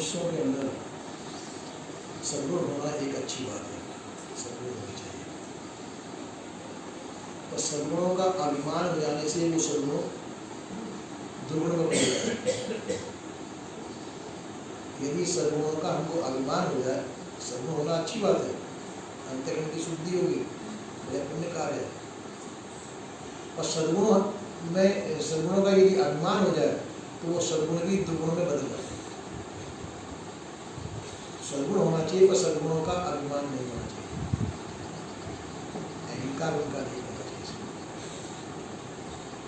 मनुष्यों के अंदर सद्गुण होना एक अच्छी बात है, सद्गुण होनी चाहिए। और सद्गुणों का अभिमान हो जाने से वो सद्गुण दुर्गुण में बदल जाए। यदि सद्गुणों का हमको अभिमान हो जाए, सद्गुण होना अच्छी बात है, अंतःकरण की शुद्धि होगी, बड़ा पुण्य कार्य है। और सद्गुणों का यदि अभिमान हो जाए तो वो सद्गुण भी दुर्गुण में बदल जाए। सद्गुण होना चाहिए पर सद्गुणों का अभिमान नहीं होना चाहिए, अहंकार उनका नहीं होना चाहिए।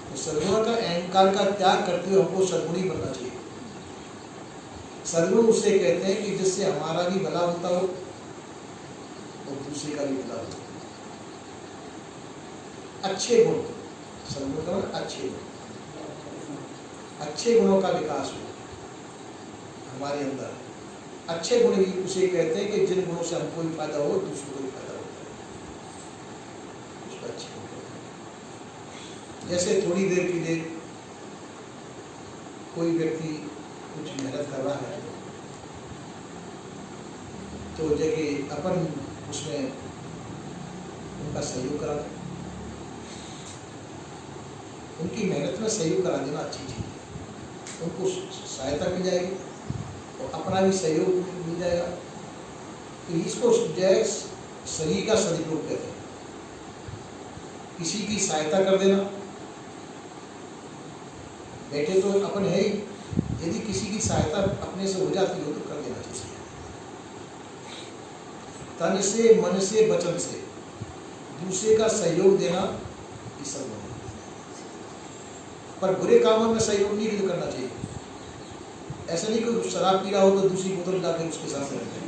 तो सद्गुणों का अहंकार का त्याग करते हुए हमको सद्गुणी बनना चाहिए। सद्गुण उसे कहते हैं कि जिससे हमारा भी भला होता हो और दूसरे का भी भला हो। अच्छे गुण, सद्गुण का मतलब अच्छे गुण, अच्छे गुणों का विकास हो हमारे अंदर। अच्छे गुण भी उसे कहते हैं कि जिन गुणों से हमको भी फायदा हो, दूसरों को भी फायदा होता है, उसको अच्छे गुण कहते हैं। जैसे थोड़ी देर के लिए कोई व्यक्ति कुछ मेहनत कर रहा है तो जगह अपन उसमें उनका सहयोग करा दें, उनकी मेहनत में सहयोग करा देना अच्छी चीज़ है। उनको सहायता मिल जाएगी और अपना भी सहयोग मिल जाएगा। तो इसको जय शरीर का सदुपयोग कहते हैं। किसी की सहायता कर देना, बैठे तो अपन है ही, यदि किसी की सहायता अपने से हो जाती हो तो कर देना चाहिए। तन से, मन से, वचन से दूसरे का सहयोग देना ये सब है। पर बुरे कामों में सहयोग नहीं करना चाहिए। ऐसा नहीं कि शराब पी रहा हो तो दूसरी बोतल लाके उसके साथ रखें,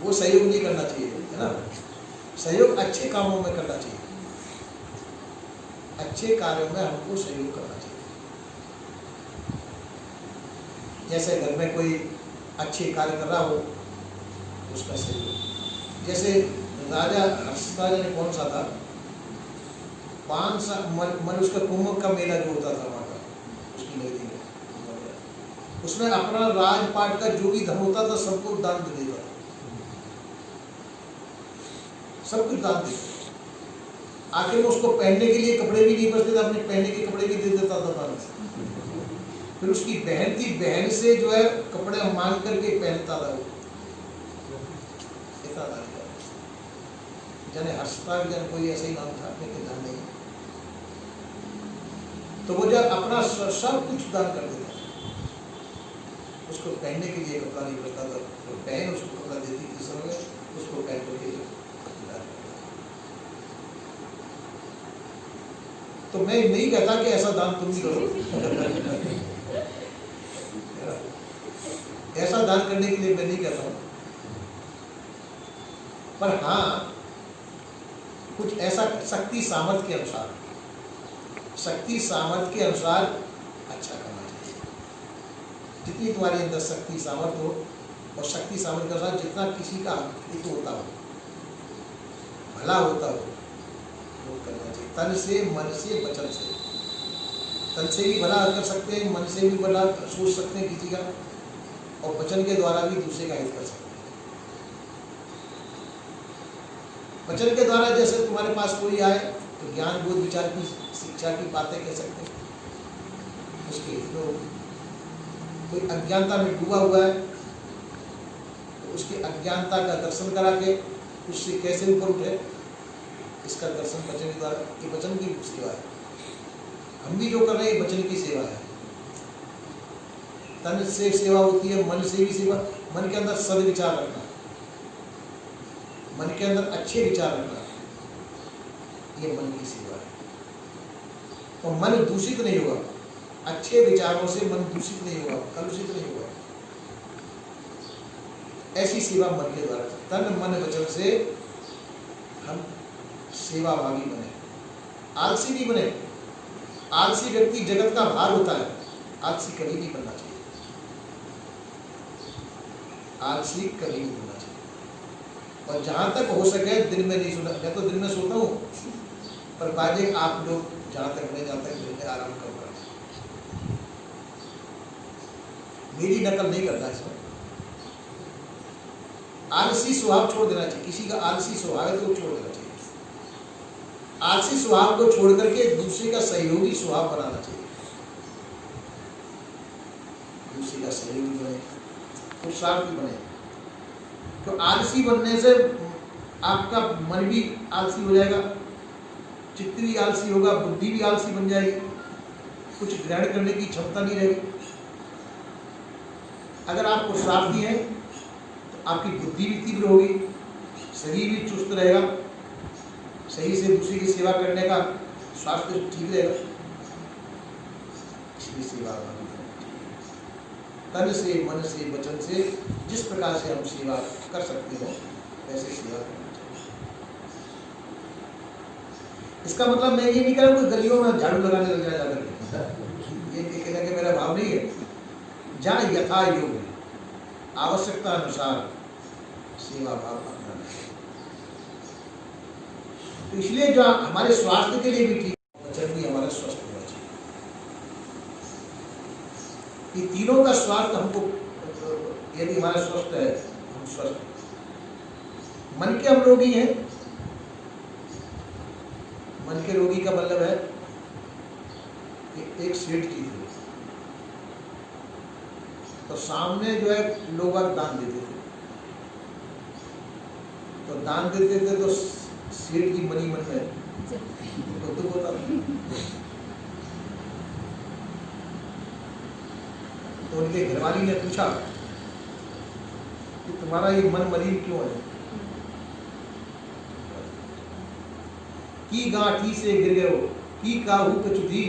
वो सहयोग नहीं करना चाहिए, है ना। सहयोग अच्छे कामों में करना चाहिए, अच्छे कार्यों में हमको सहयोग करना चाहिए। जैसे घर में कोई अच्छे कार्य कर रहा हो उसका सहयोग। जैसे राजा हर्षराज ने कौन सा था, 5 साल मन उसका कुंभ का मेला जो होता था वहाँ का, उसकी नगरी में, उसमें अपना राजपाट का जो भी धन होता था सबको दान दे देता था, सब कुछ दान देता। आखिर में उसको पहनने के लिए कपड़े भी नहीं बचते थे, अपने पहनने के कपड़े भी दे देता था दान से। फिर उसकी बहन थी, बहन से जो है कपड़े मांग करके पहनता था वो, इतना दान किया। जाने हर्षराज जन कोई ऐसा ही नाम था, अपने के ध्यान नहीं। तो वो जब अपना सब कुछ दान कर देता, उसको पहनने के लिए कपड़ा नहीं बचता था, तो बहन उसको कपड़ा देती थी समय, उसको पहन करके दान। तो मैं नहीं कहता कि ऐसा दान तुम भी करो ऐसा दान करने के लिए मैं नहीं कहता हूं, पर हाँ कुछ ऐसा शक्ति सामर्थ्य के अनुसार, शक्ति सामर्थ्य के अनुसार अच्छा करना चाहिए। जितनी तुम्हारे अंदर शक्ति सामर्थ्य हो और शक्ति सामर्थ्य के अनुसार जितना किसी का हित होता हो, भला होता हो, वो करना चाहिए। तन से, मन से, वचन से। तन से भी भला कर सकते हैं, मन से भी भला सोच सकते हैं किसी का, और वचन के द्वारा भी दूसरे का हित कर सकते हैं। वचन के द्वारा जैसे तुम्हारे पास कोई आए तो ज्ञान बोध विचार की शिक्षा की बातें कह सकते हैं, उसके हित में होगी। कोई अज्ञानता में डूबा हुआ है तो उसकी अज्ञानता का दर्शन करा के उससे कैसे ऊपर उठे, इसका दर्शन वचन के द्वारा। ये वचन की सेवा है, हम भी जो कर रहे हैं वचन की सेवा है। तन से सेवा होती है, मन से भी सेवा। मन के अंदर सद्विचार रखना, मन के अंदर अच्छे विचार रखना, ये मन की सेवा है। तो मन दूषित नहीं होगा, अच्छे विचारों से मन दूषित नहीं होगा, कलुषित नहीं होगा। ऐसी सेवा मन के द्वारा, तन मन वचन से हम सेवाभावी बने, आलसी नहीं बने। आलसी व्यक्ति जगत का भार होता है, आलसी कभी नहीं बनना चाहिए, आलसी कभी नहीं बनना चाहिए। और जहां तक हो सके दिन में नहीं सोना। मैं तो दिन में सोता हूँ, पर बाजे आप लोग जहां तक नहीं जाते दिन में आराम करो। मेरी नकल नहीं करना इसमें। आलसी स्वभाव छोड़ देना चाहिए। किसी का आलसी स्वभाव है तो वो छोड़ देना चाहिए। आलसी स्वभाव को छोड़ करके दूसरे का सहयोगी स्वभाव बनाना चाहिए। दूसरे का सहयोगी बने, पुरुषार्थी बने। तो आलसी बनने से आपका मन भी आलसी हो जाएगा, चित्त भी आलसी होगा, बुद्धि भी आलसी बन जाएगी, कुछ ग्रहण करने की क्षमता नहीं रहेगी। अगर आप पुरुषार्थी हैं तो आपकी बुद्धि भी तीव्र होगी, शरीर भी चुस्त रहेगा, सही से दूसरे की सेवा करने का स्वास्थ्य ठीक रहेगा। इसलिए सेवा तन से, मन से, वचन से जिस प्रकार से हम सेवा कर सकते हो वैसे सेवा करना चाहिए। इसका मतलब मैं ये नहीं कह रहा हूँ कि गलियों में झाड़ू लगाने लग जाए जाकर, ये कहने का मेरा भाव नहीं है। जहाँ यथा योग है, आवश्यकता अनुसार सेवा भाव अपनाना है। तो इसलिए जो हमारे स्वास्थ्य के लिए भी ठीक, वचन भी हमारा स्वस्थ होना चाहिए। ये तीनों का स्वास्थ्य हमको, यदि हमारा स्वस्थ है हम स्वस्थ। मन के हम रोगी हैं। मन के रोगी का मतलब है कि एक सेठ जी थे, तो सामने जो है लोग दान देते थे, तो दान देते थे तो सेठ जी मनी मन में तो होता था। तो उनके घरवाली ने पूछा कि तुम्हारा ये मन मलिन क्यों है? की गांठी से गिर गए हो, की काहू कुछ दी,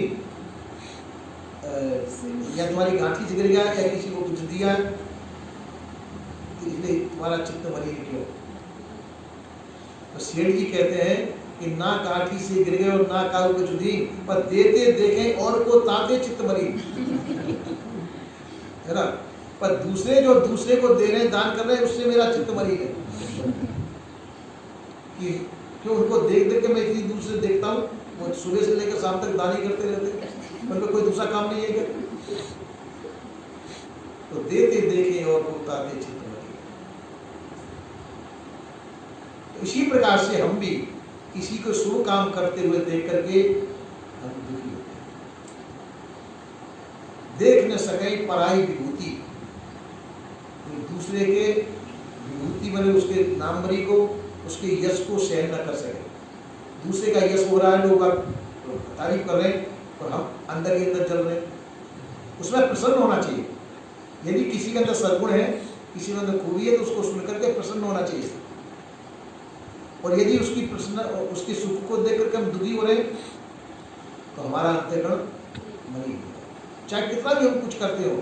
या तुम्हारी गांठी से गिर गया या किसी को कुछ दिया, इसलिए तुम्हारा चित्त मलिन क्यों? तो सेठ जी कहते हैं कि ना काठी से गिर गए और ना काहू कुछ दी, पर देते देखें और को ताते चित्त मलिन, है ना। पर दूसरे जो दूसरे को दे रहे हैं, दान कर रहे हैं, उससे मेरा चित्त मलिन है कि क्यों उनको देख देख के मैं इतनी दूर से देखता हूँ, वो सुबह से लेकर शाम तक दान ही करते रहते हैं, उनको कोई दूसरा काम नहीं है क्या? तो देते देखे और को ताते चित्त मलिन। तो इसी प्रकार से हम भी किसी को शुभ काम करते हुए देख करके हम दुखी होते हैं। देख न सके पराई विभूति, दूसरे के विभूति बने उसके नाम बरी को, उसके यश को सहन न कर सके। दूसरे का यश हो रहा है, लोग तारीफ कर रहे हैं और हम अंदर ही अंदर जल रहे हैं, उसमें प्रसन्न होना चाहिए। यदि किसी के अंदर सद्गुण है, किसी के अंदर खूबी है, तो उसको सुन करके प्रसन्न होना चाहिए। और यदि उसकी सुख को देख करके हम दुखी हो रहे हैं तो हमारा अंतःकरण मलिन होगा। चाहे कितना भी हम कुछ करते हो,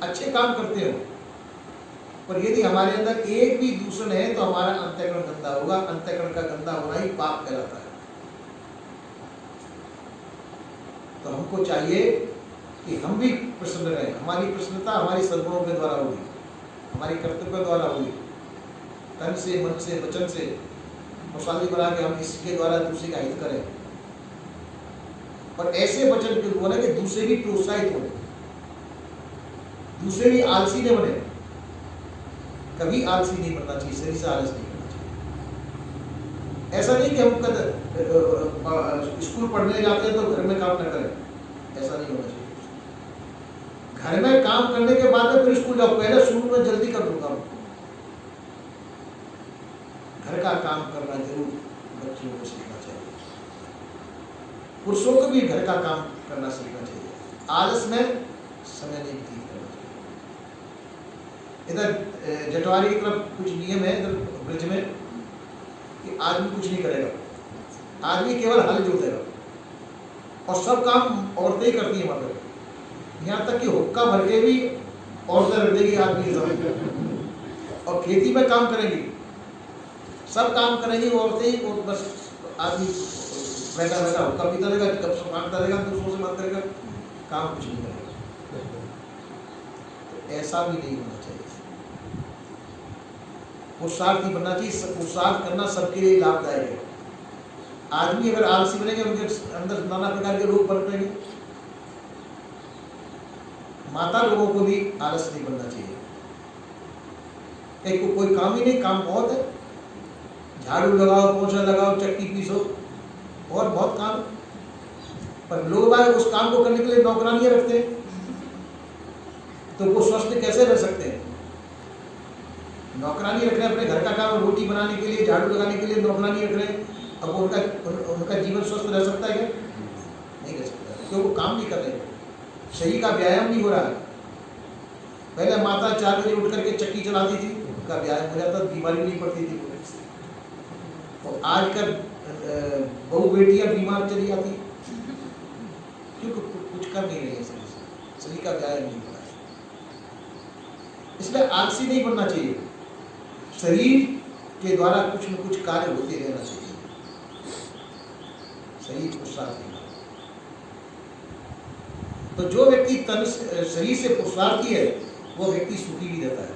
अच्छे काम करते हो, पर यदि हमारे अंदर एक भी दूषण है तो हमारा अंतःकरण गंदा होगा। अंतःकरण का गंदा होना ही पाप कहलाता है। तो हमको चाहिए कि हम भी प्रसन्न रहें। हमारी प्रसन्नता हमारी सद्गुणों के द्वारा होगी, हमारी कर्तव्य द्वारा होगी, तन से, मन से, वचन से मौसाली बना के हम इसके द्वारा दूसरे का हित करें। और ऐसे वचन के बोले कि दूसरे भी प्रोत्साहित हो, दूसरे भी आलसी न बने। कभी आलसी नहीं बनना चाहिए, शरीर से आलस नहीं करना चाहिए। ऐसा नहीं कि हम स्कूल पढ़ने जाते हैं तो घर में काम न करें, ऐसा नहीं होना चाहिए। घर में काम करने के बाद में फिर स्कूल जाओ, पहले शुरू में जल्दी कर दूंगा। घर का काम करना जरूर बच्चों को सीखना चाहिए। पुरुषों को भी घर का काम करना सीखना चाहिए। आलस में समय नहीं व्यतीत करना चाहिए। इधर जटवारी की तरफ कुछ नियम है, इधर ब्रज में, कि आदमी कुछ नहीं करेगा, आदमी केवल हल जोतेगा और सब काम औरतें ही करती हैं। वहाँ पर यहाँ तक कि हुक्का भर के भी औरतें रख देगी आदमी और खेती में काम करेंगी, सब काम करेंगी औरतें ही। और बस आदमी बैठा बैठा हुक्का पीता रहेगा, गपशप मारता रहेगा, दूसरों से बात करेगा, काम कुछ नहीं करेगा। तो ऐसा भी नहीं होना चाहिए। पुरुषार्थी बनना चाहिए। पुरुषार्थ करना सबके लिए लाभदायक है। आदमी अगर आलसी बनेंगे, उनके अंदर नाना प्रकार के रोग पनपेंगे, माता लोगों को भी आलस नहीं बनना चाहिए। एक को कोई काम ही नहीं, काम बहुत है, झाड़ू लगाओ, पोछा लगाओ, चक्की पीसो, और बहुत काम है। पर लोग उस काम को करने के लिए नौकरानियां रखते हैं, तो वो स्वस्थ कैसे रह सकते हैं? नौकरानी रख रहे हैं अपने घर का काम, रोटी बनाने के लिए, झाड़ू लगाने के लिए नौकरानी रख रहे हैं, अब उनका जीवन स्वस्थ रह सकता है क्या? नहीं रह सकता, क्योंकि वो काम नहीं कर रहे, शरीर का व्यायाम नहीं हो रहा है। पहले माता 4 बजे उठ करके चक्की चलाती थी, उनका व्यायाम हो जाता, बीमारी नहीं पड़ती थी। और आजकल बहू बेटियां बीमार चली जाती, क्योंकि कुछ कर नहीं रही है, शरीर का व्यायाम नहीं हो रहा है। इसलिए आलसी नहीं बनना चाहिए, शरीर के द्वारा कुछ न कुछ कार्य होते रहना चाहिए, शरीर को साथ देना। तो जो व्यक्ति तन शरीर से पुरुषार्थी है, वो व्यक्ति सुखी भी रहता है,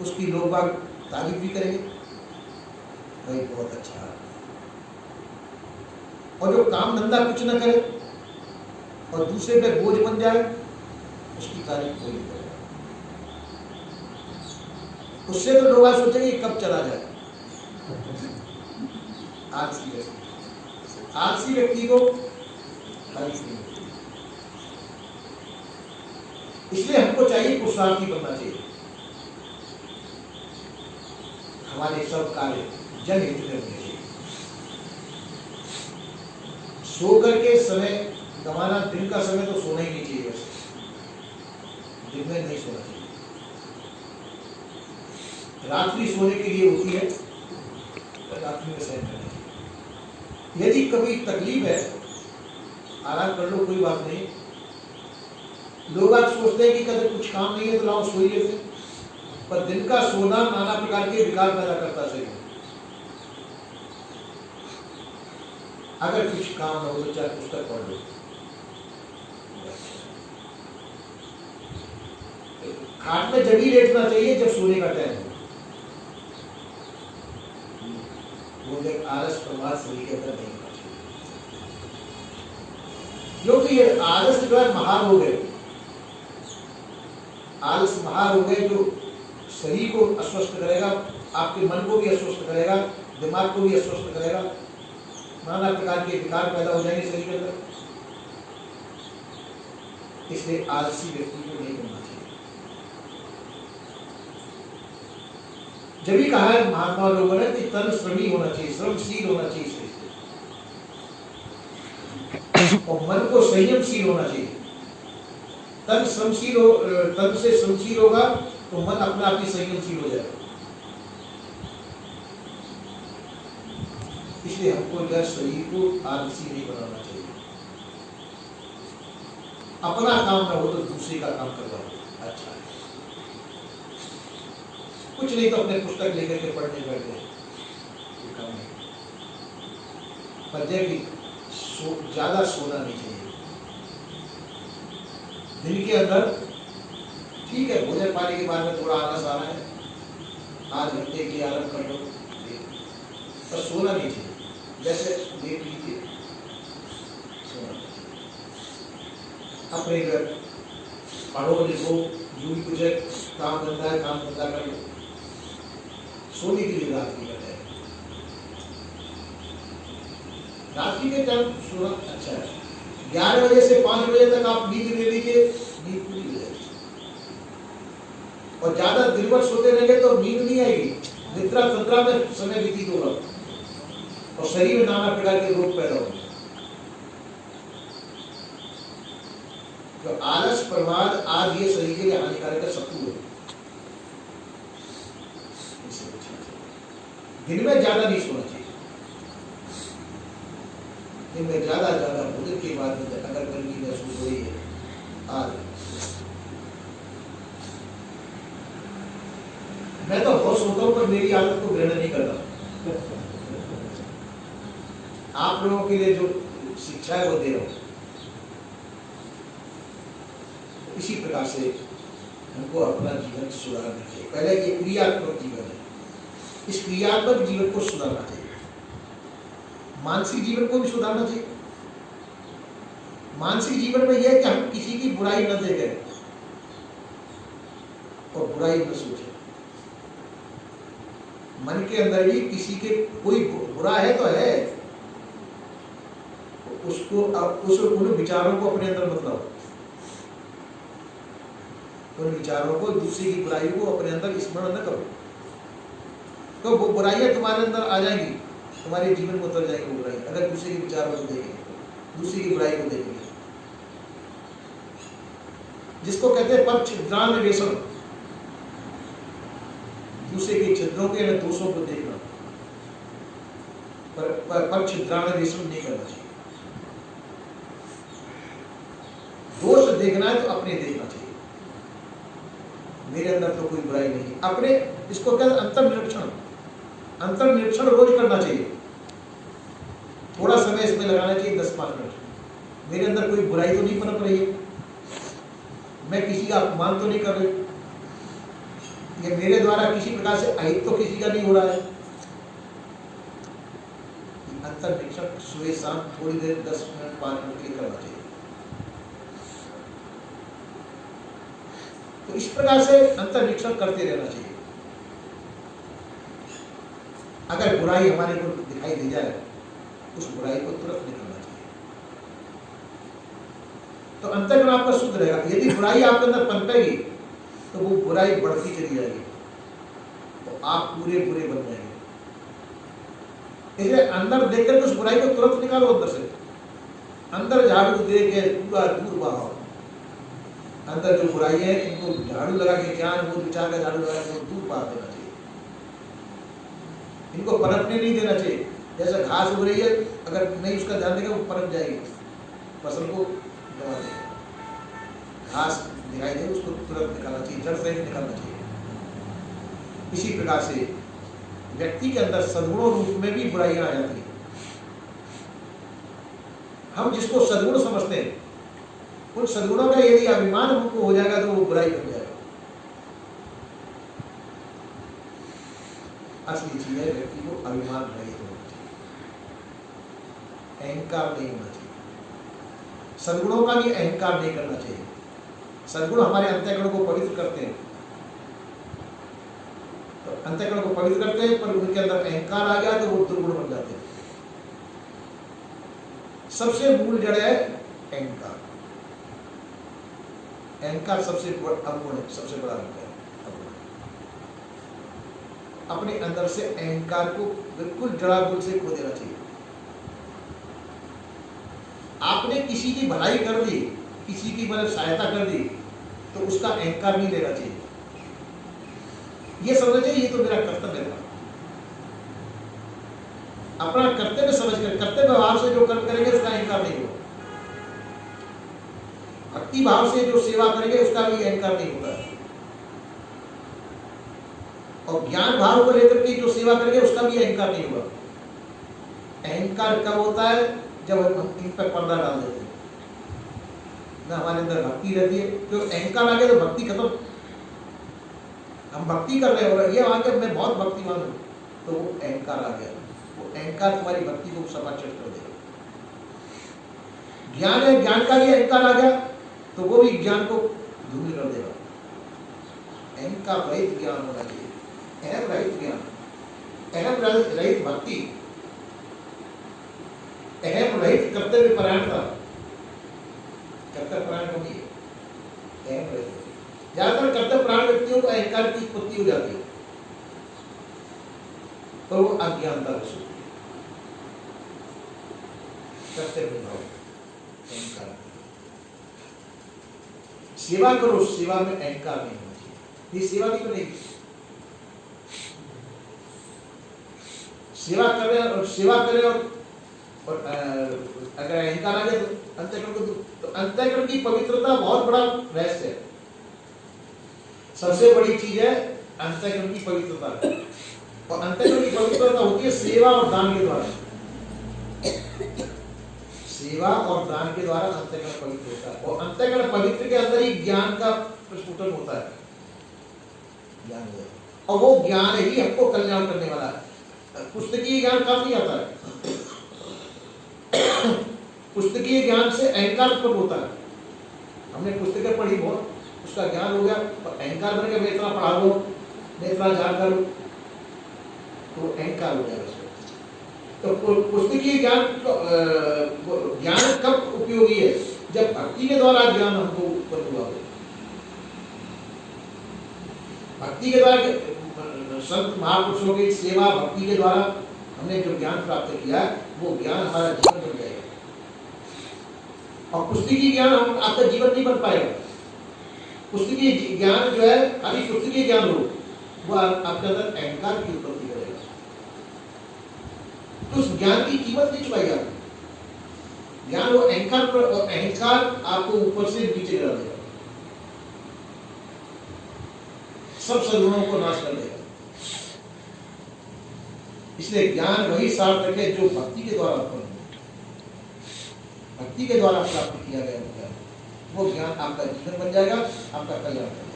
उसकी लोग बाग तारीफ भी करेंगे, भाई बहुत अच्छा है। और जो काम धंधा कुछ न करे और दूसरे पे बोझ बन जाए, उसकी तारीफ कोई नहीं करेगा। उससे तो लोग सोचेंगे कब चला जाए। आलसी व्यक्ति को तारीफ नहीं होती। इसलिए हमको चाहिए पुरुषार्थी बनना चाहिए, हमारे सब कार्य जनहित में होने चाहिए। सो करके समय गंवाना, दिन का समय तो सोना ही नहीं चाहिए, वैसे दिन में नहीं सोना चाहिए। रात्रि सोने के लिए होती है, रात्रि में शयन करना चाहिए। यदि कभी तकलीफ है, आराम कर लो, कोई बात नहीं। लोग आज सोचते हैं कि कभी कुछ काम नहीं है तो लाओ सो ही लेते, पर दिन का सोना नाना प्रकार के विकार पैदा करता है। अगर कुछ काम न हो तो चाहे पुस्तक पढ़ लो, खाट में जब ही लेटना चाहिए जब सोने का टाइम हो। वो जब आलस प्रमाद शरीर के अंदर नहीं होना चाहिए, क्योंकि ये आलस जो है महारोग है। आलस महारोग है जो शरीर को अस्वस्थ करेगा, आपके मन को भी अस्वस्थ करेगा, दिमाग को भी अस्वस्थ करेगा, नाना प्रकार के विकार पैदा हो जाएंगे शरीर के अंदर। इसलिए आलसी व्यक्ति को नहीं बनना चाहिए। जब भी कहा है महात्मा लोगों ने कि तन श्रमी होना चाहिए, श्रमशील होना चाहिए शरीर, और मन को संयमशील होना चाहिए। तन श्रमशील हो, तन से श्रमशील होगा तो मन अपने आप ही संयमशील हो जाएगा। इसलिए हमको जो शरीर को आलसी नहीं बनाना चाहिए। अपना काम ना हो तो दूसरे का काम करवाओ, अच्छा है। कुछ नहीं तो अपने पुस्तक लेकर के पढ़ने बैठे, पर ज्यादा सोना नहीं चाहिए। दिन के अंदर ठीक है, भोजन पानी के बाद में थोड़ा आलस आ रहा है, आध घंटे के लिए आराम कर लो, पर सोना नहीं चाहिए। जैसे देख लीजिए, सोना अपने घर पढ़ो लिखो, जो भी कुछ है काम धंधा है, काम धंधा कर लो, सोने के लिए रात्रि का टाइम, रात्रि के टाइम सोना अच्छा है। 11 बजे से 5 बजे तक आप नींद ले लीजिए, नींद पूरी हो जाएगी। और ज्यादा दिन भर सोते रहेंगे तो नींद नहीं आएगी, निद्रा तंद्रा में समय व्यतीत होगा और शरीर में नाना प्रकार के रोग पैदा होंगे। तो आलस प्रमाद आज ये शरीर के लिए हानिकारक शत्रु है। दिन में ज्यादा नहीं सोना चाहिए। दिन में ज्यादा भोजन के बाद अगर गर्मी महसूस हो रही है, आज मैं तो बहुत सोता हूँ, पर मेरी आदत को ग्रहण नहीं करता। आप लोगों के लिए जो शिक्षा है वो दे रहा हूं। इसी प्रकार से हमको अपना जीवन सुधारना चाहिए। पहले ये क्रियात्मक जीवन है, इस क्रियात्मक जीवन को सुधारना चाहिए। मानसिक जीवन को भी सुधारना चाहिए। मानसिक जीवन में यह है कि हम किसी की बुराई न देखें और बुराई न सोचें। मन के अंदर भी किसी के कोई बुरा है तो है, उसको उन विचारों को अपने अंदर मत लाओ, उन विचारों को, दूसरे की बुराई को अपने अंदर स्मरण न करो, तो वो बुराइयां तुम्हारे अंदर आ जाएंगी, तुम्हारे जीवन में उतर जाएगी वो बुराई, अगर दूसरे के विचारों को देखेंगे, दूसरे की बुराई को देखेंगे। जिसको कहते हैं पर छिद्रान्वेषण, दूसरे के छिद्रों के न दोषों को देखना, पर छिद्रान्वेषण नहीं करना चाहिए। दोष देखना है तो अपने देखना चाहिए, मेरे अंदर तो कोई बुराई नहीं। अपने, इसको कहते हैं अंतर्निरीक्षण, अंतर्निरीक्षण रोज करना चाहिए। थोड़ा समय इसमें लगाना चाहिए, 10-5 मिनट। मेरे अंदर कोई बुराई तो नहीं पनप रही है, मैं किसी का अपमान तो नहीं कर रही, ये मेरे द्वारा किसी प्रकार से अहित तो किसी का नहीं हो रहा है। अंतर्निरीक्षण सुबह शाम थोड़ी देर 10 मिनट 5 मिनट के लिए करना चाहिए। तो इस प्रकार से अंतर्निरीक्षण करते रहना चाहिए। अगर बुराई हमारे को दिखाई दे जाए, उस बुराई को तुरंत निकालना चाहिए, तो अंतर्गुण आपका शुद्ध रहेगा। यदि बुराई आपके अंदर पनपेगी तो वो बुराई बढ़ती चली जाएगी, तो आप पूरे बुरे बन जाएंगे। इसलिए अंदर देखकर उस बुराई को तुरंत निकालो, अंदर से, अंदर झाड़ू दे के पूरा दूर बहाओ। अंदर जो बुराई है इनको झाड़ू लगा के, ज्ञान बोध विचार का झाड़ू लगा के दूर बहा देना चाहिए, इनको पनपने नहीं देना चाहिए। जैसे घास हो रही है, अगर नहीं उसका ध्यान देगा वो पनप जाएगी, फसल को दबा देगा। घास दिखाई दे उसको तुरंत निकालना चाहिए, जड़ से निकालना चाहिए। इसी प्रकार से व्यक्ति के अंदर सद्गुणों रूप में भी बुराइयां आ जाती है। हम जिसको सद्गुण समझते हैं, उन सद्गुणों का यदि अभिमान हमको हो जाएगा तो वो बुराई बन जाएगा। असली चीज है व्यक्ति को अभिमान रहित होना चाहिए, अहंकार नहीं होना चाहिए। सद्गुणों का भी अहंकार नहीं करना चाहिए। सद्गुण हमारे अंतःकरण को पवित्र करते हैं, तो अंतःकरण को पवित्र करते हैं, पर उनके अंदर अहंकार आ गया तो वो दुर्गुण बन जाते हैं। सबसे मूल जड़ है अहंकार। अहंकार सबसे अवगुण है, सबसे बड़ा अहंकार अवगुण। अपने अंदर से अहंकार को बिल्कुल जड़ामूल से खो देना चाहिए। आपने किसी की भलाई कर दी, किसी की मतलब सहायता कर दी, तो उसका अहंकार नहीं लेना चाहिए। ये समझना चाहिए ये तो मेरा कर्तव्य था। अपना कर्तव्य समझकर, कर्तव्य भाव से जो कर्म करेंगे उसका अहंकार नहीं होगा। भक्ति भाव से जो सेवा करेंगे उसका भी अहंकार नहीं होगा, और ज्ञान भाव को लेकर के जो सेवा करेंगे उसका भी अहंकार नहीं होगा। अहंकार कब होता है? जब हम इन पर पर्दा डाल देते हैं, ना हमारे अंदर भक्ति रहती है। तो अहंकार आ गया तो भक्ति खत्म। हम भक्ति कर रहे हो, ये आके मैं बहुत भक्तिमान हूं, तो वो अहंकार आ गया। वो अहंकार तुम्हारी भक्ति को समाचट कर देगा। ज्ञान है, ज्ञान का भी अहंकार आ गया तो वो भी ज्ञान को धूमिल कर देगा। अहंकार रहित ज्ञान होना चाहिए, अहम रहित ज्ञान, अहम रहित भक्ति, अहम रहित कर्तव्य परायणता। कर्तव्य परायण होगी अहम रहित। ज्यादातर कर्तव्य परायण व्यक्तियों को अहंकार की उत्पत्ति हो जाती है, पर वो अज्ञानता को होती है। कर्तव्य भाव, अहंकार। सेवा करो, सेवा में अहंकार नहीं होना चाहिए। ये सेवा नहीं बनेगी। सेवा करें और सेवा करें और अगर अहंकार आ गया तो अंतःकरण को, तो अंतःकरण की पवित्रता बहुत बड़ा रहस्य है। सबसे बड़ी चीज है अंतःकरण की पवित्रता, और अंतःकरण की पवित्रता होती है सेवा और दान के द्वारा। सेवा और दान के द्वारा अंतःकरण पवित्र होता है, और अंतःकरण पवित्र के अंदर ही ज्ञान का प्रस्फुटन होता है। ज्ञान है, और वो ज्ञान ही हमको कल्याण करने वाला है। पुस्तकीय ज्ञान काम नहीं आता है। पुस्तकीय ज्ञान से अहंकार उत्पन्न होता है। हमने पुस्तकें पढ़ी बहुत, उसका ज्ञान हो गया, और अहंकार बन गया, मैं इतना पढ़ा लो, मैं इतना जानकार हूं, तो अहंकार हो जाएगा। तो पुस्तकीय ज्ञान ज्ञान कब उपयोगी है? जब भक्ति के द्वारा ज्ञान हमको उत्पन्न हुआ हो। भक्ति के द्वारा संत महापुरुषों की सेवा, भक्ति के द्वारा हमने जो ज्ञान प्राप्त किया, वो ज्ञान हमारा जीवन बन जाएगा। और पुस्तकीय ज्ञान हम आपका जीवन नहीं बन पाएगा। पुस्तकीय ज्ञान जो है, खाली पुस्तकीय ज्ञान हो, वो आपके अंदर अहंकार की उत्पत्ति करेगा। तो उस ज्ञान की कीमत नहीं चुकाई जाती। ज्ञान वो अहंकार पर, और अहंकार आपको ऊपर से नीचे गिरा देगा, सब सद्गुणों को नाश कर देगा। इसलिए ज्ञान वही सार्थक है जो भक्ति के द्वारा उत्पन्न हो, भक्ति के द्वारा प्राप्त किया गया ज्ञान। वो ज्ञान आपका जीवन बन जाएगा, आपका कल्याण करेगा।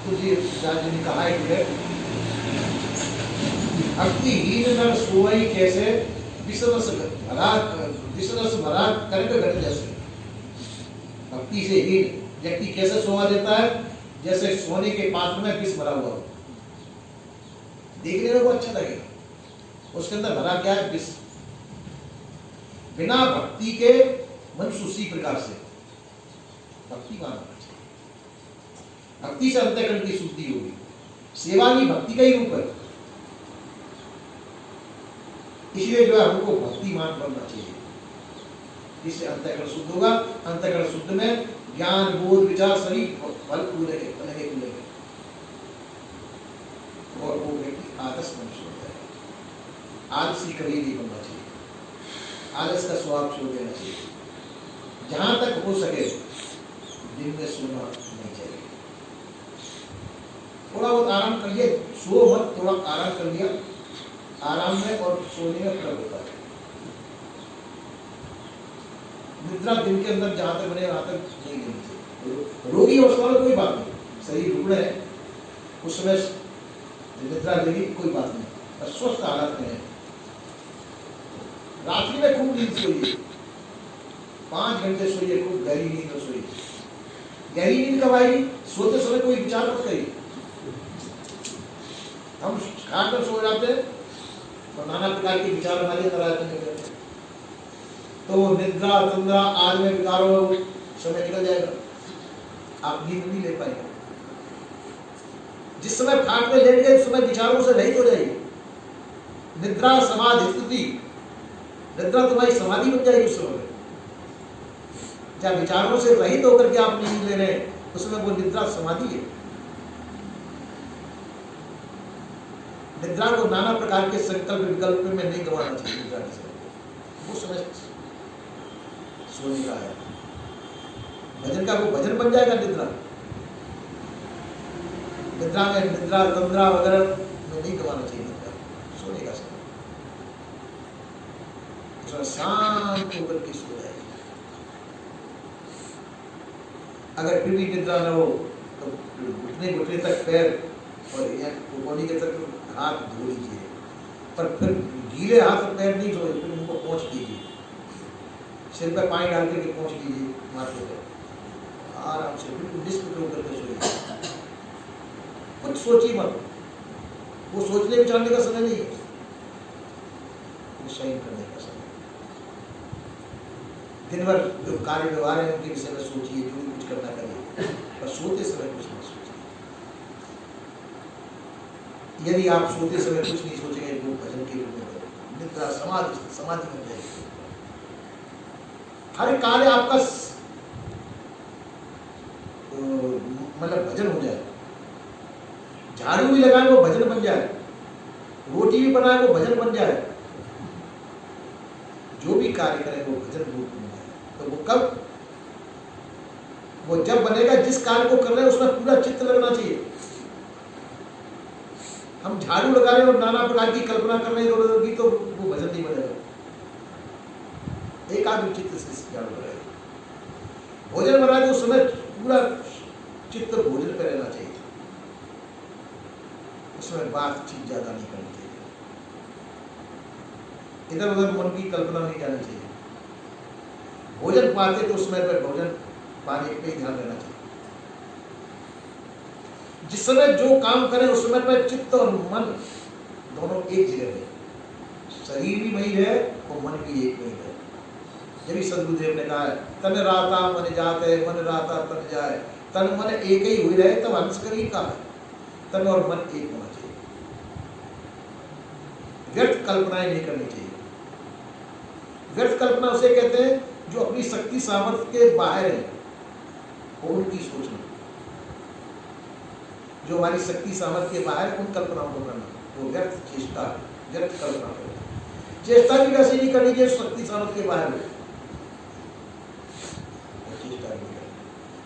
तो जी जी ने कहा है, भक्तिहीन नर सोई कैसे, विषरस भरा कर्क घट जैसे। भक्ति से हीन व्यक्ति कैसे सोवा देता है? जैसे सोने के पात्र में विष भरा हुआ हो। देखने में वो अच्छा लगेगा, उसके अंदर भरा क्या है? विष। बिना भक्ति के मनुष्य उसी प्रकार से भक्ति मानना चाहिए। भक्ति से अंतःकरण की शुद्धि होगी। सेवा भी भक्ति का ही रूप है। इसलिए जो है हमको भक्तिमान बनना चाहिए, इससे अंतःकरण शुद्ध होगा। अंतःकरण शुद्ध में ज्ञान, बोध, विचार सभी फल पूरे और वो व्यक्ति आदर्श मनुष्य हो जाएगा। आलसी कभी नहीं बनना चाहिए, आलस का स्वभाव छोड़ देना चाहिए। जहां तक हो सके दिन में सोना नहीं चाहिए। थोड़ा बहुत आराम करिए, सो मत, थोड़ा आराम कर लिया। आराम में और सोने में फर्क होता है। निद्रा दिन के अंदर जहां तक बने वहां तक नहीं लेनी चाहिए। रोगी अवस्था में कोई बात नहीं, शरीर रुकना है, उस समय निद्रा लेगी कोई बात नहीं, पर स्वस्थ हालत में है। रात्रि में खूब नींद सोइए, 5 घंटे सोइए, खूब गहरी नींद में सोइए। गहरी नींद कब आएगी? सोते समय कोई विचार मत करिए। हम खाकर सो जाते हैं और नाना प्रकार के विचार हमारे अंदर आते हैं, तो निद्रा तंद्रा आज में विकारों समय निकल जाएगा, आप नींद नहीं ले पाएंगे। जिस समय खाट में लेट गए उस समय विचारों से रहित हो जाएगी। निद्रा समाधि स्थिति, निद्रा तुम्हारी समाधि बन जाएगी उस समय। जब विचारों से रहित होकर के आप नींद ले रहे हैं उस समय वो निद्रा समाधि है। निद्रा को नाना प्रकार के संकल्प विकल्प में नहीं गंवाना चाहिए। निद्रा के समय वो समय सोने का है। भजन का वो भजन बन जाएगा। निद्रा में निद्रा तंद्रा वगैरह में नहीं गंवाना चाहिए। निद्रा सोने का समय, थोड़ा शांत होकर के सो जाए। अगर फिर भी निद्रा न हो तो घुटने तक पैर और कोहनी के तक हाथ धो लीजिए, पर फिर गीले हाथ और पैर नहीं धोए, फिर उनको पोंछ दीजिए। सिर पर पानी डाल करके पोंछ लीजिए माथे पर, आराम से बिल्कुल निष्पक्ष होकर के सोइए। कुछ सोचिए मत, वो सोचने विचारने का समय नहीं है, वो शयन करने का समय। दिन भर जो कार्य व्यवहार है उनके विषय में सोचिए, जो भी कुछ करना करिए, पर सोते समय कुछ नहीं सोचिए। यदि आप सोते समय कुछ नहीं सोचेंगे वो भजन के रूप में निद्रा समाधि बन जाएगी। हर कार्य आपका मतलब भजन हो जाए। झाड़ू भी लगाए वो भजन बन जाए, रोटी भी बनाए वो भजन बन जाए, जो भी कार्य करें वो भजन रूप बन जाए। तो वो कब? वो जब बनेगा जिस कार्य को कर रहे हैं उसमें पूरा चित्त लगना चाहिए। हम झाड़ू लगा रहे हैं और नाना प्रकार की कल्पना कर रहे हैं तो वो भजन नहीं बनेगा। एक आदमी चित्त से झाड़ू लगाए, भोजन बनाए तो उस समय पूरा चित्त भोजन पर रहना चाहिए, उसमें बातचीत ज्यादा नहीं करनी चाहिए। इधर उधर मन की कल्पना नहीं जानी चाहिए। भोजन पाते तो समय पर भोजन पाने पे ध्यान देना चाहिए। जिस समय जो काम करें उस समय पर चित्त और मन दोनों एक जगह है, शरीर भी वही है और मन भी एक वही है। जब सदगुरुदेव ने कहा है तन राता मन जाते, मन राता तन जाए, तन मन एक ही हुई रहे तब अंश करी का है। तन और मन एक होना चाहिए, व्यर्थ कल्पनाएं नहीं करनी चाहिए। व्यर्थ कल्पना उसे कहते हैं जो अपनी शक्ति सामर्थ्य के बाहर है, वो उनकी सोचना। जो हमारी शक्ति सामर्थ्य के बाहर उन कल्पनाओं को करना, वो व्यर्थ चेष्टा, व्यर्थ कल्पना करना। चेष्टा भी वैसे नहीं करनी चाहिए शक्ति सामर्थ्य के बाहर हो।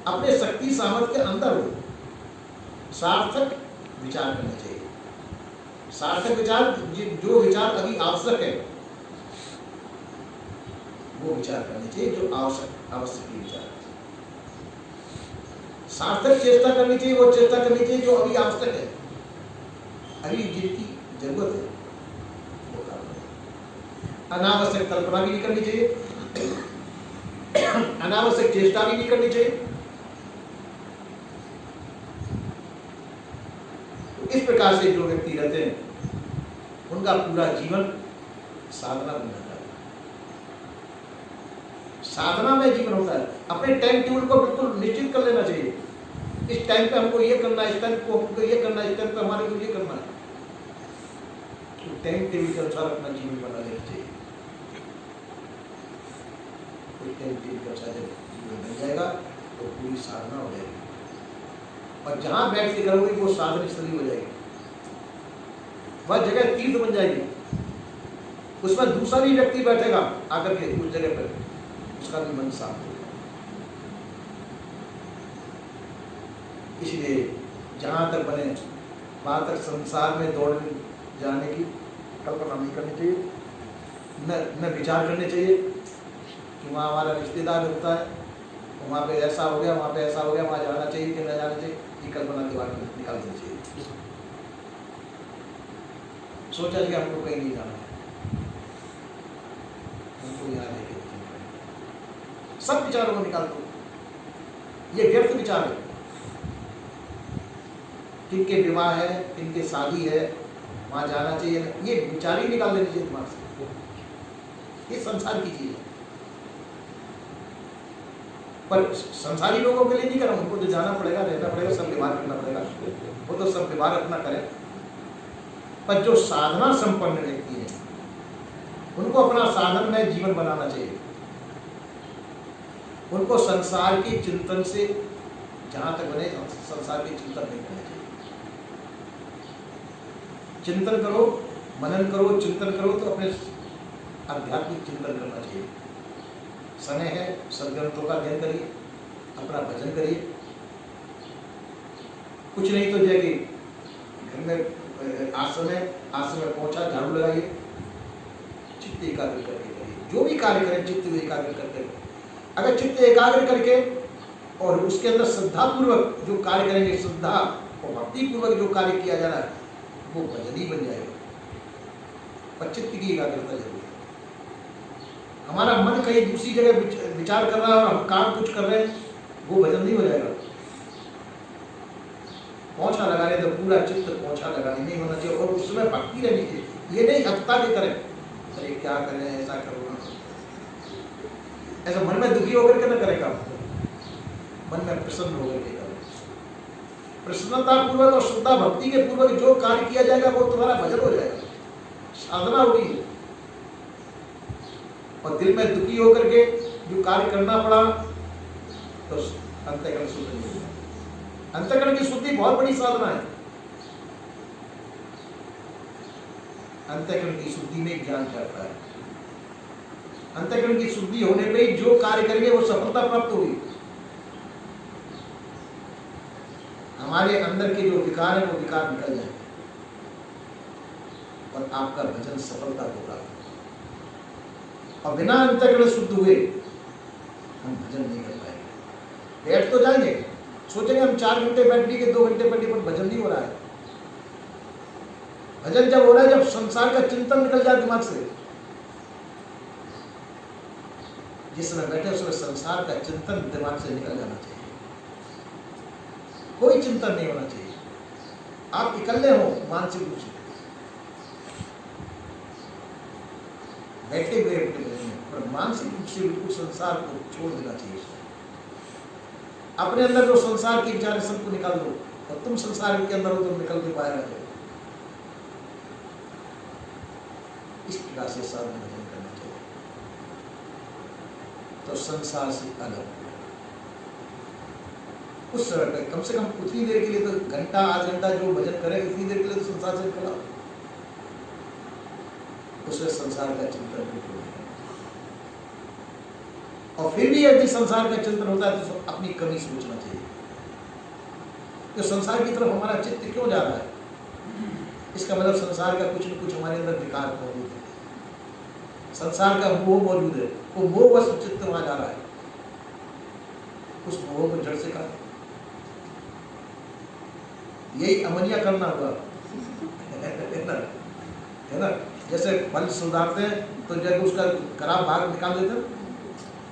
अपने शक्ति सामर्थ्य के अंदर हो, सार्थक विचार करने चाहिए। सार्थक विचार, जो विचार अभी आवश्यक है वो विचार करने चाहिए, जो आवश्यक विचार है। सार्थक चेष्टा करनी चाहिए, वो चेष्टा करनी चाहिए जो अभी आवश्यक है, अभी जिसकी जरूरत है वो काम करें। अनावश्यक कल्पना भी नहीं करनी चाहिए, अनावश्यक चेष्टा भी नहीं करनी चाहिए। इस प्रकार से जो व्यक्ति रहते हैं उनका पूरा जीवन साधना बन जाता है, साधना में जीवन होता है। अपने टाइम टेबल को बिल्कुल निश्चित कर लेना चाहिए, इस टाइम पे हमको ये करना है, इस टाइम को हमको ये करना है, इस टाइम पे हमारे को ये करना है। तो टाइम टेबल के अनुसार अपना जीवन बना लेना चाहिए। टाइम टेबल के अनुसार जब जीवन बन जाएगा तो पूरी साधना हो जाएगी, और जहां बैठ के करोगे वो साधन स्थली हो जाएगी, वह जगह तीर्थ बन जाएगी। उसमें दूसरा भी व्यक्ति बैठेगा आकर के उस जगह पर, उसका भी मन शांत होगा। इसलिए जहां तक बने वहां तक संसार में दौड़ जाने की कल्पना नहीं करनी चाहिए, न विचार करने चाहिए कि वहाँ हमारा रिश्तेदार होता है, वहाँ पे ऐसा हो गया, वहाँ पे ऐसा हो गया, वहाँ जाना चाहिए कि न जाना चाहिए, ये कल्पना के बारे में निकाल देनी चाहिए। सोचा कि हमको कहीं नहीं जाना है, हमको यहाँ रह के सब विचारों को निकाल दो, ये व्यर्थ विचार है। किनके विवाह है, किनके शादी है, वहाँ जाना चाहिए, ये विचार ही निकाल देनी चाहिए दिमाग से। ये संसार की चीज है, पर संसारी लोगों के लिए नहीं करा, उनको तो जाना पड़ेगा, रहना पड़ेगा, सब व्यवहार करना पड़ेगा, वो तो सब व्यवहार अपना करें। पर जो साधना संपन्न व्यक्ति है उनको अपना साधन में जीवन बनाना चाहिए। उनको संसार के चिंतन से जहां तक बने संसार के चिंतन नहीं करना चाहिए। चिंतन करो, मनन करो, चिंतन करो तो अपने आध्यात्मिक चिंतन करना चाहिए। समय है, सदग्रंथों का अध्ययन करिए, अपना भजन करिए। कुछ नहीं तो जाके घर में आश्रम में पहुंचा, झाड़ू लगाइए, चित्त एकाग्र करके करिए। जो भी कार्य करें चित्त एकाग्र करके, अगर चित्त एकाग्र करके और उसके अंदर श्रद्धा पूर्वक जो कार्य करेंगे, श्रद्धा और भक्ति पूर्वक जो कार्य किया जा रहा है वो भजन ही बन जाएगा। पर चित्त की एकाग्रता जरूरी है। हमारा मन कहीं दूसरी जगह विचार कर रहा है और हम काम कुछ कर रहे हैं, वो भजन नहीं हो जाएगा। पौछा लगाने तो पूरा चित्त पौछा लगाने नहीं होना चाहिए, और उसमें भक्ति रहनी चाहिए। ये नहीं हत्ता के करें, अरे क्या करें, ऐसा करो, ऐसा मन में दुखी होकर के न करेगा, मन में प्रसन्न होकर के करें। प्रसन्नता पूर्वक और श्रद्धा भक्ति के पूर्वक जो कार्य किया जाएगा वो तुम्हारा भजन हो जाएगा, साधना होगी। और दिल में दुखी होकर के जो कार्य करना पड़ा तो अंतःकरण शुद्ध नहीं होगा। अंतःकरण की शुद्धि बहुत बड़ी साधना है। अंतःकरण की शुद्धि में ज्ञान चढ़ता है। अंतःकरण की शुद्धि होने पे जो कार्य करेंगे वो सफलता प्राप्त होगी। हमारे अंदर के जो विकार है वो विकार निकल जाएंगे और आपका भजन सफलता होगा। और बिना अंतःकरण शुद्ध हुए हम भजन नहीं कर पाएंगे। बैठ तो जाएंगे, सोचेंगे हम 4 घंटे बैठ लिए, 2 घंटे बैठे, पर भजन नहीं हो रहा है। भजन जब हो रहा है जब संसार का चिंतन निकल जाए दिमाग से, जिस समय बैठे उस समय संसार का चिंतन दिमाग से निकल जाना चाहिए, कोई चिंतन नहीं होना चाहिए। आप इकल्ले हो मानसिक रूप से बैठे हुए पर मानसिक रूप से बिल्कुल संसार को छोड़ देना चाहिए। अपने अंदर जो संसार के विचार है सबको निकाल दो और तुम संसार के अंदर हो तो निकल के बाहर आ जाओ। इस प्रकार से साधन भजन करना चाहिए तो संसार से अलग। उस समय पे कम से कम उतनी देर के लिए तो घंटा आध घंटा जो भजन करे उतनी देर के लिए तो संसार से निकला, उससे संसार का चिंतन बिल्कुल नहीं। और फिर भी यदि संसार का चिंतन होता है तो अपनी कमी सोचना चाहिए कि संसार की तरफ हमारा चित्त क्यों जा रहा है। इसका मतलब संसार का कुछ न कुछ हमारे अंदर विकार मौजूद है, संसार का मोह मौजूद है, वो मोहवश चित्त वहां जा रहा है। उस मोह को जड़ से काट, यही अमनिया करना होगा है ना। जैसे फल सुधारते हैं तो जब उसका खराब भाग निकाल देते हैं,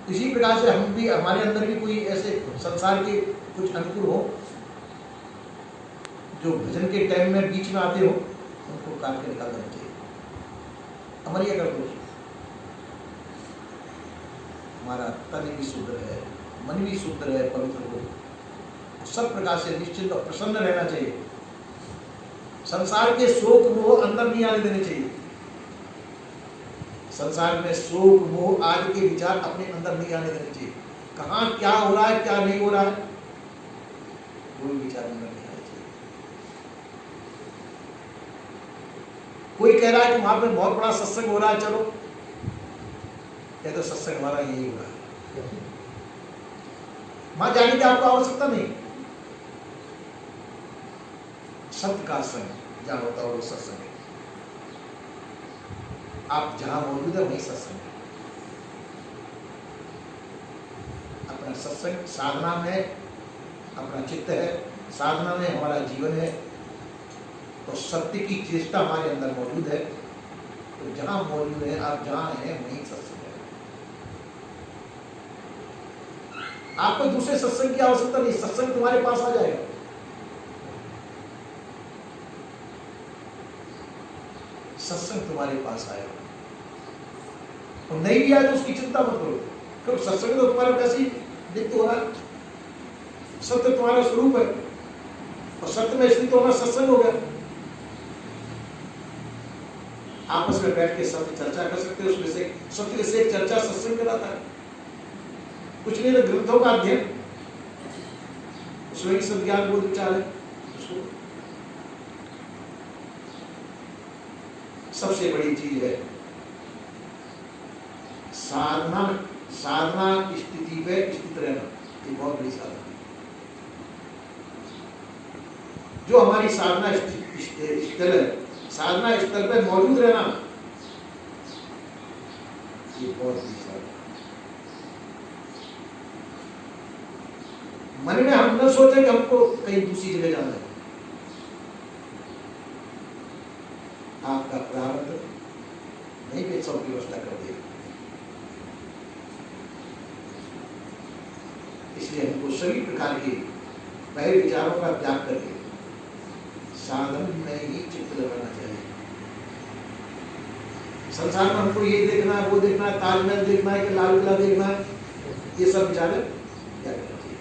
इसी प्रकार से हम भी, हमारे अंदर भी कोई ऐसे संसार के कुछ अनुकूल हो जो भजन के टाइम में बीच में आते हो, उनको काट के निकाल देना चाहिए। अमरिया कर दो, हमारा तन भी शुद्ध है, मन भी शुद्ध है, पवित्र हो, सब प्रकार से निश्चिंत और प्रसन्न रहना चाहिए। संसार के शोक मोह अंदर नहीं आने देने चाहिए। संसार में शोक मोह आदि के विचार अपने अंदर नहीं आने देने चाहिए। कहाँ क्या हो रहा है क्या नहीं हो रहा है कोई विचार अंदर नहीं आने चाहिए। कोई कह रहा है कि वहां पे बहुत बड़ा सत्संग हो रहा है, चलो, या तो सत्संग हमारा यही हो रहा है, वहां जाने की आपको आवश्यकता नहीं। सत्य का संग जहां होता है वो सत्संग है। आप जहां मौजूद है वही सत्संग है। अपना सत्संग साधना में अपना चित्त है, साधना में हमारा जीवन है, तो सत्य की चेष्टा हमारे अंदर मौजूद है। तो जहां मौजूद है, आप जहां हैं वही सत्संग है। आपको दूसरे सत्संग की आवश्यकता नहीं, सत्संग तुम्हारे पास आ जाएगा। सत्संग तुम्हारे पास आएगा और नहीं भी आए तो उसकी चिंता मत करो, क्योंकि सत्संग तो तुम्हारे वैसे ही दिव्य हो रहा है। सत्य तुम्हारा स्वरूप है और सत्य में स्थित होना सत्संग हो गया। आपस में बैठ के सत्य चर्चा कर सकते हो, उसमें से सत्य से एक चर्चा सत्संग कहलाता है। कुछ नहीं तो ग्रंथों का अध्ययन, उसमें भी सद्ज्ञान बोध विचार है। सबसे बड़ी चीज है साधना, साधना स्थिति पे स्थित रहना, ये बहुत बड़ी साधना है। जो हमारी साधना स्थल है, साधना स्थल पे मौजूद रहना, ये बहुत बड़ी साधना। मन में हम न सोचे कि हमको कहीं दूसरी जगह जाना है। आपका प्रारब्ध नहीं पे सब व्यवस्था कर देगा। इसलिए हमको सभी प्रकार के पहले विचारों का त्याग करके साधन में ही चित्त लगाना चाहिए। संसार में हमको ये देखना है, वो देखना है, ताजमहल देखना है कि लाल किला देखना है, ये सब विचार क्या करना चाहिए।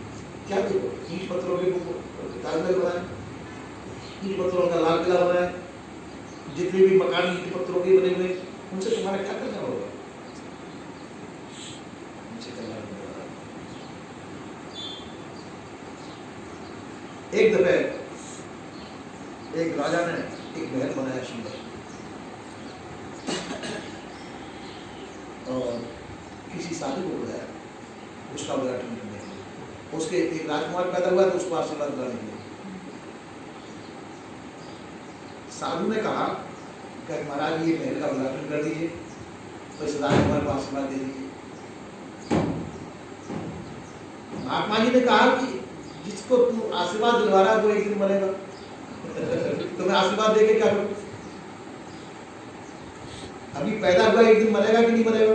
क्या देखो, ईंट पत्थरों के ताजमहल बनाए, ईंट पत्थरों का लाल किला बनाए, जितने भी मकान ईंट पत्थरों के बने हुए, उनसे तुम्हारा क्या करना होगा? उनसे करना होगा। एक दफे एक राजा ने एक महल बनाया सुंदर, और किसी साधु को बुलाया उसका उद्घाटन करने के लिए। उसके एक राजकुमार पैदा हुआ तो उसको आशीर्वाद दिलाने के लिए साधु ने कहा कि महाराज ये महल का उद्घाटन कर दीजिए, तो इस राजकुमार को आशीर्वाद दे दीजिए। महात्मा जी ने कहा कि जिसको तू आशीर्वाद दिलवा रहा है वो एक दिन मरेगा, तो मैं आशीर्वाद देके क्या करूं? अभी पैदा हुआ एक दिन मरेगा कि नहीं मरेगा?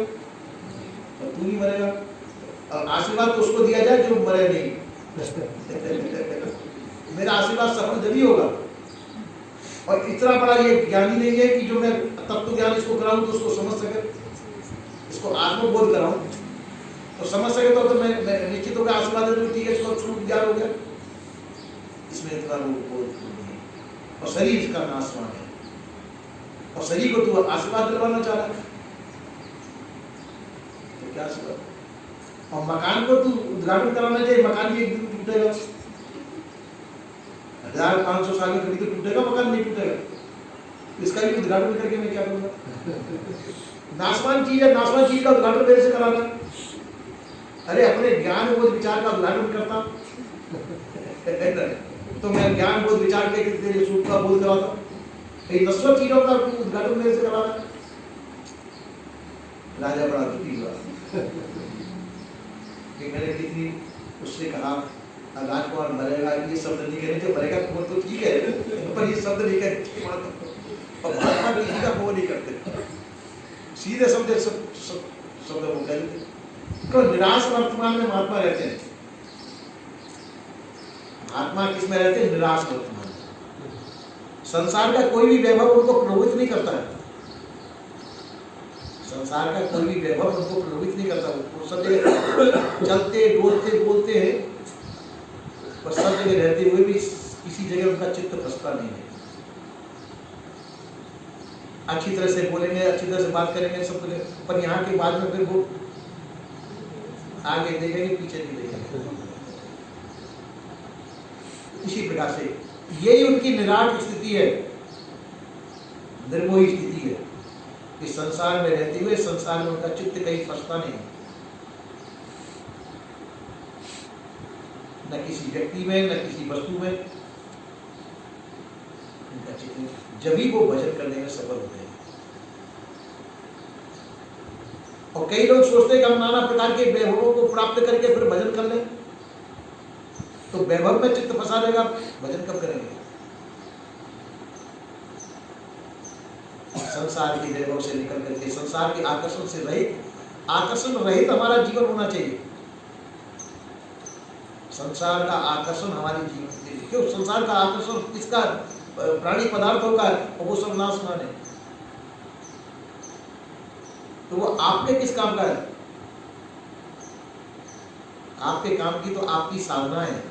तो तू नहीं मरेगा। और आशीर्वाद तो उसको दिया जाए जो मरे नहीं। मेरा आशीर्वाद सफल जब ही होगा। और इतना बड़ा ये ज्ञानी नहीं है कि जो मैं तत्व ज्ञान इसको कराऊं तो उसको समझ सके, इसको आत्मबोध कराऊं तो समझ सके, तो मैं निश्चित होकर आशीर्वाद दे दूं, ठीक है इसको स्वरूप ज्ञान हो गया। इसमें इतना बोध नहीं है। और शरीर इसका नाशवान है, और शरीर को तू आशीर्वाद दिलवाना चाह रहा है तो क्या आशीर्वाद। और मकान को तू उद्घाटन कराना चाहिए, मकान भी एक दिन टूटेगा। 1500 साल में कभी तो टूटेगा मकान, नहीं टूटेगा। इसका भी उद्घाटन करके मैं क्या करूंगा। नाशवान चीज है, नाशवान चीज का उद्घाटन मेरे से कराना। अरे अपने ज्ञान बोध विचार का उद्घाटन करता तो मैं ज्ञान बोध विचार के तेरे सूत्र का बोध कराता। ये 10 चीजों का उद्घाटन मेरे से कराना। राजा बड़ा दुखी हुआ कि मैंने कितनी उससे कहा राजकुमार मरेगा, ये शब्द नहीं कहने थे, मरेगा तो ठीक है, पर ये शब्द नहीं कहते। और महात्मा किसी का वो नहीं करते, सीधे शब्द वो कह देते। तो निराश वर्तमान में महात्मा रहते हैं। महात्मा किस में रहते हैं? निराश वर्तमान। संसार का कोई भी वैभव उनको प्रलोभित नहीं करता है। संसार का कोई भी वैभव उनको प्रलोभित नहीं करता। वो सब जगह चलते डोलते बोलते हैं, पर सब जगह रहते हुए भी किसी जगह उनका चित्त फंसता नहीं है। अच्छी तरह से बोलेंगे, अच्छी तरह से बात करेंगे सब कुछ, पर यहाँ के बाद में फिर वो आगे देखेंगे पीछे नहीं देखेंगे। इसी प्रकार से यही उनकी निराट स्थिति है, निर्मोही स्थिति है कि संसार में रहते हुए संसार में उनका चित्त कहीं फंसता नहीं, न किसी व्यक्ति में न किसी वस्तु में उनका चित्त। जब ही वो भजन करने में सफल होते हैं। और कई लोग सोचते हैं कि हम नाना प्रकार के वैभवों को प्राप्त करके फिर भजन कर लें, तो वैभव में चित्त फंसा रहेगा, भजन कब करेंगे। संसार के वैभव से निकल करके संसार के आकर्षण से रहित, आकर्षण रहित हमारा जीवन होना चाहिए। संसार का आकर्षण हमारे जीवन के, क्यों संसार का आकर्षण किसका? प्राणी पदार्थों का, और वो सब नाशवान है। तो वो आप में किस काम का है? आपके काम की तो आपकी साधना है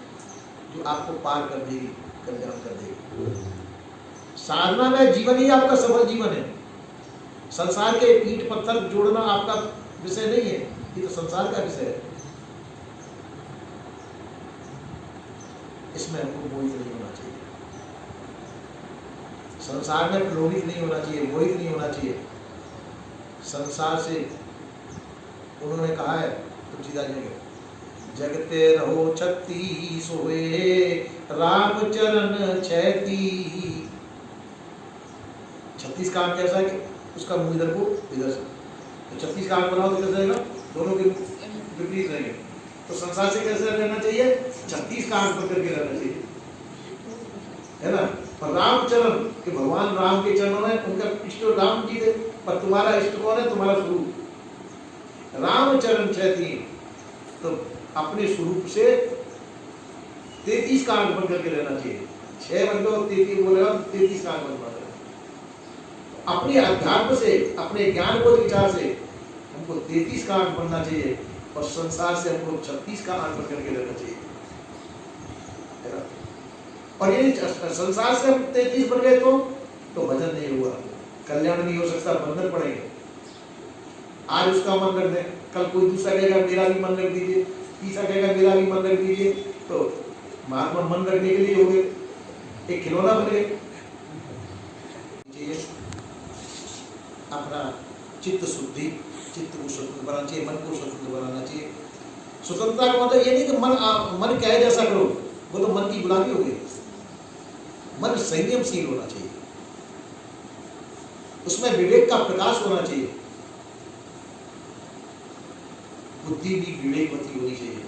जो आपको पार कर देगी, कल्याण कर देगी। साधना में जीवन ही आपका सफल जीवन है। संसार के ईंट पत्थर जोड़ना आपका विषय नहीं है, ये तो संसार का विषय है। इसमें हमको मोहित नहीं होना चाहिए, संसार में प्रलोभित नहीं होना चाहिए, मोहित नहीं होना चाहिए। संसार से उन्होंने कहा है तुलसीदास जी, जगते रहो 36 होए राम चरण छैती। 36 का अंक कैसा है कि उसका मुंह इधर को इधर से, तो 36 का अंक बनाओ तो कैसे रहेगा? दोनों के विपरीत रहेंगे। तो संसार से कैसे रहना चाहिए? 36 का अंक पकड़ के रहना चाहिए, है ना। और राम चरण के भगवान राम के चरणों में, उनका इष्ट राम जी थे, पर तुम्हारा इष्ट कौन है? तुम्हारा स्वरूप। राम चरण छैती, तो अपने स्वरूप से 33 का अंक बन करके रहना चाहिए। 6 बन गए 33 बोलेगा, 33 का अंक बनवा देगा। अपने अध्यात्म से, अपने ज्ञान बोध विचार से हमको 33 का अंक बनना चाहिए, और संसार से हमको 36 का अंक बन करके रहना चाहिए। और ये संसार से हम 33 बन गए तो भजन नहीं हुआ, कल्याण नहीं हो सकता, बंधन पड़ेंगे। आज उसका मन रख दें, कल कोई दूसरा कहेगा मेरा भी मन रख दीजिए, तीसरा कहेगा मेरा भी मन रख दीजिए, तो महात्मा मन रखने के लिए हो गए, एक खिलौना बन गए। अपना चित्त शुद्धि, चित्त को स्वतंत्र बनाना चाहिए, मन को स्वतंत्र बनाना चाहिए। स्वतंत्रता का मतलब ये नहीं कि मन कहे जैसा करो, वो तो मन की गुलामी हो गई। मन संयमशील होना चाहिए, उसमें विवेक का प्रकाश होना चाहिए, बुद्धि भी विवेकवती होनी चाहिए।